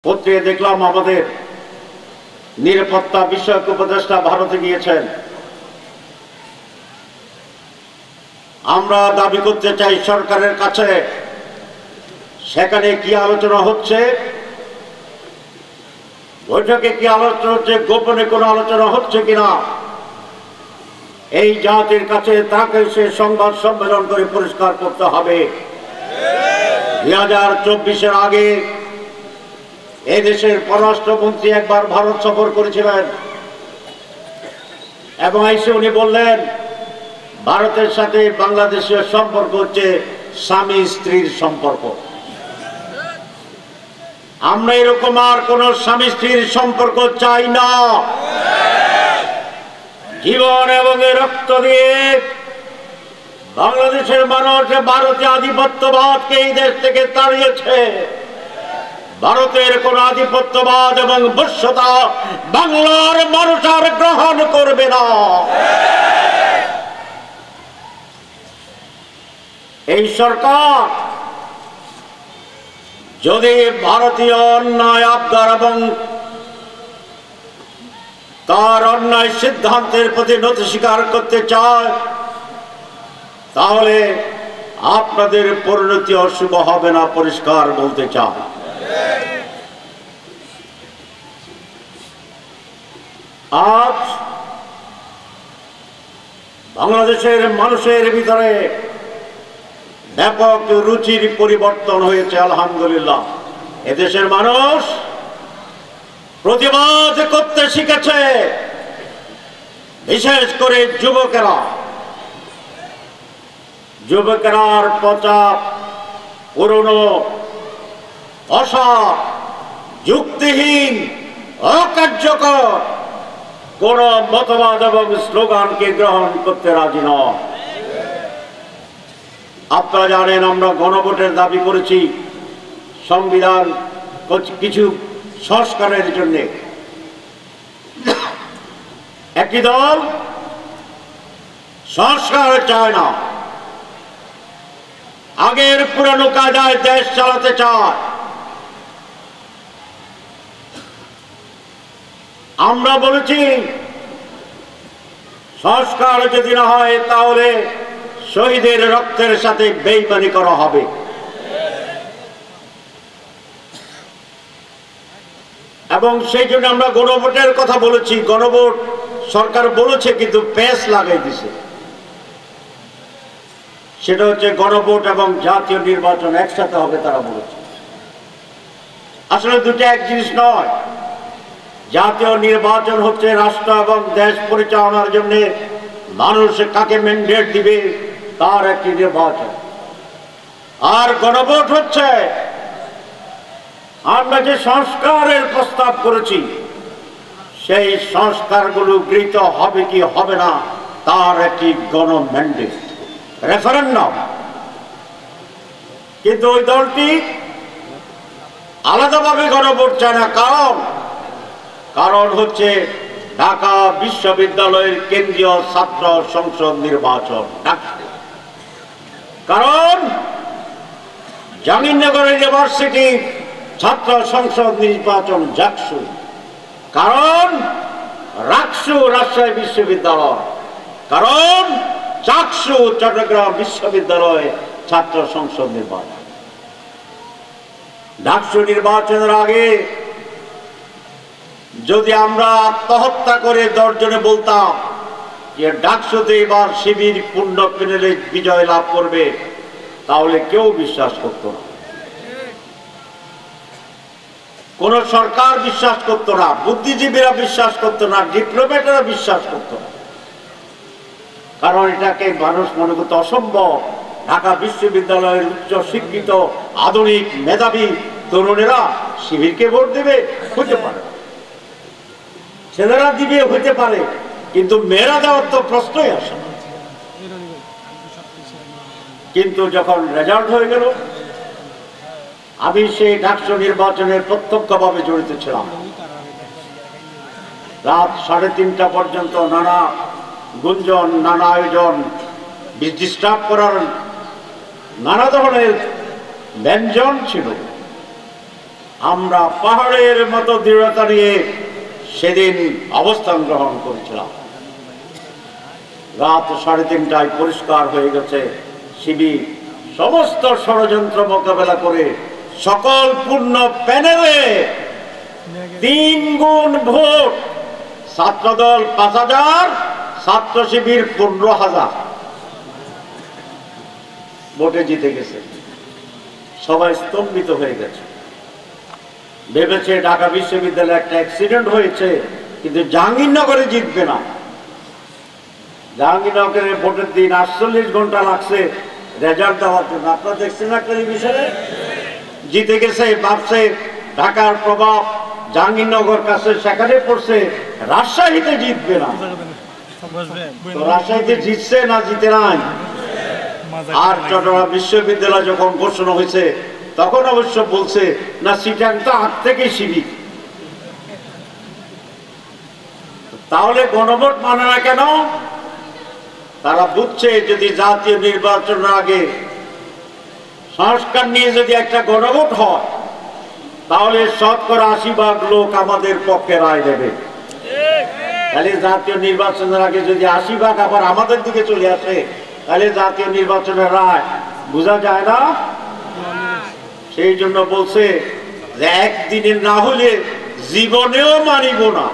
পত্রিকায় দেখলাম আমাদের নিরাপত্তা বিষয়ক উপদেষ্টা ভারতে গিয়েছেন। আমরা দাবি করতে চাই সরকারের কাছে সেখানে কি আলোচনা হচ্ছে, বৈঠকে কি আলোচনা হচ্ছে, গোপনে কোনো আলোচনা হচ্ছে কিনা এই জাতির কাছে তাকে সে সংবাদ সম্মেলন করে পরিষ্কার করতে হবে। 2024-এর আগে এই দেশের পররাষ্ট্রমন্ত্রী একবার ভারত সফর করেছিলেন এবং এসে উনি বললেন ভারতের সাথে বাংলাদেশের সম্পর্ক হচ্ছে স্বামী স্ত্রীর সম্পর্ক। আমরা এরকম আর কোন স্বামী স্ত্রীর সম্পর্ক চাই না। জীবন এবং রক্ত দিয়ে বাংলাদেশের মানুষ ভারতীয় আধিপত্যবাদকে এই দেশ থেকে তাড়িয়েছে। ভারতের কোন আধিপত্যবাদ এবং বশ্যতা বাংলার মানুষ আর গ্রহণ করবে না। এই সরকার যদি ভারতীয় অন্যায় আবদার এবং তার অন্যায় সিদ্ধান্তের প্রতি নতি স্বীকার করতে চায় তাহলে আপনাদের পরিণতি অশুভ হবে না, পরিষ্কার বলতে চায়। আজ বাংলাদেশের মানুষের ভিতরে ব্যাপক রুচির পরিবর্তন হয়েছে আলহামদুলিল্লাহ। এদেশের মানুষ প্রতিবাদ করতে শিখেছে, বিশেষ করে যুবকেরার পচা পুরনো অসৎ যুক্তিহীন অকার্যকর কোন মতবাদ এবং স্লোগানকে গ্রহণ করতে রাজি নয়। আপনারা জানেন আমরা গণভোটের দাবি করেছি সংবিধান কিছু সংস্কারের জন্য। একটি দল সংস্কার চায় না, আগের পুরানো কায়দায় দেশ চালাতে চায়। আমরা বলেছি সংস্কার যদি না হয় তাহলে শহীদের রক্তের সাথে বেইমানি করা হবে। এবং সেই জন্য আমরা গণভোটের কথা বলেছি। গণভোট সরকার বলেছে কিন্তু পেস লাগাই দিছে। সেটা হচ্ছে গণভোট এবং জাতীয় নির্বাচন একসাথে হবে তারা বলেছে। আসলে দুটো এক জিনিস নয়। জাতীয় নির্বাচন হচ্ছে রাষ্ট্র এবং দেশ পরিচালনার জন্য মানুষ কাকে ম্যান্ডেট দিবে তার একটি নির্বাচন। আর গণভোট হচ্ছে আমরা যে সংস্কারের প্রস্তাব করেছি সেই সংস্কারগুলো গৃহীত হবে কি হবে না তার একটি গণম্যান্ডেট, রেফারেন্ডাম। কিন্তু ওই দলটি আলাদাভাবে গণভোট চায় না। কারণ হচ্ছে ঢাকা বিশ্ববিদ্যালয়ের কেন্দ্রীয় ছাত্র সংসদ নির্বাচন, কারণ জাহাঙ্গীরনগর ইউনিভার্সিটি ছাত্র সংসদ নির্বাচন জাকসু, কারণ রাকসু রাজশাহী বিশ্ববিদ্যালয়, কারণ চাকসু চট্টগ্রাম বিশ্ববিদ্যালয় ছাত্র সংসদ নির্বাচন। ডাকসু নির্বাচনের আগে যদি আমরা আত্মহত্যা করে 10 জনে বলতাম যে ডাকসুতে এবার শিবির পূর্ণ প্যানেলে বিজয় লাভ করবে তাহলে কেউ বিশ্বাস করত না। কোন সরকার বিশ্বাস করত না, বুদ্ধিজীবীরা বিশ্বাস করত না, ডিপ্লোম্যাটরা বিশ্বাস করত না। কারণ এটাকে মানুষ মনে করতে অসম্ভব। ঢাকা বিশ্ববিদ্যালয়ের উচ্চ শিক্ষিত আধুনিক মেধাবী তরুণেরা শিবিরকে ভোট দেবে, হতে পারে। ছেলেরা দিবে, হতে পারে, কিন্তু মেয়েরা দেওয়ার তো প্রশ্নই আসে না। কিন্তু যখন রেজাল্ট হয়ে গেল, আমি সেই ডাকসু নির্বাচনে প্রত্যক্ষভাবে জড়িত ছিলাম। রাত 3:30 পর্যন্ত নানা গুঞ্জন, নানা আয়োজন, ডিস্টার্ব করার নানা ধরনের ব্যঞ্জন ছিল। আমরা পাহাড়ের মতো দৃঢ়তা নিয়ে সেদিন অবস্থান গ্রহণ করেছিলাম। রাত 3:30টায় পরিষ্কার হয়ে গেছে শিবির সমস্ত ষড়যন্ত্র মোকাবেলা করে সকল পূর্ণ প্যানেলে 3 গুণ ভোট, ছাত্রদল 5,000, ছাত্র শিবির 15,000 ভোটে জিতে গেছে। সবাই স্তম্ভিত হয়ে গেছে, ভেবেছে ঢাকা বিশ্ববিদ্যালয়ে একটা অ্যাক্সিডেন্ট হয়েছে, কিন্তু জাহাঙ্গীরনগরে জিতবে না। জাহাঙ্গীরনগরের ভোটের দিন 48 ঘন্টা লাগছে রেজাল্ট দেওয়ার জন্য। আপনারা দেখছেন না টেলিভিশনে? জিতে গেছে, ভাবছে ঢাকার প্রভাব জাহাঙ্গীরনগর কাছে সেখানে পড়ছে, রাজশাহীতে জিতবে না। তো রাজশাহীতে জিতছে না জিতে নাই? আর চট্টগ্রাম বিশ্ববিদ্যালয় যখন ঘোষণা হয়েছে তখন অবশ্য বলছে না, চিটাংটা আগ থেকে শিবির। তাহলে গণভোট মানে না কেন? তারা বুঝছে যদি জাতীয় নির্বাচনের আগে সংস্কার নিয়ে যদি একটা গণভোট হয় তাহলে 80% লোক আমাদের পক্ষে রায় দেবে। তাহলে জাতীয় নির্বাচনের আগে যদি 80% আবার আমাদের দিকে চলে আসে তাহলে জাতীয় নির্বাচনের রায় বোঝা যায় না। সেই জন্য বলছে যে একদিনের না হলে জীবনেও মানিব না।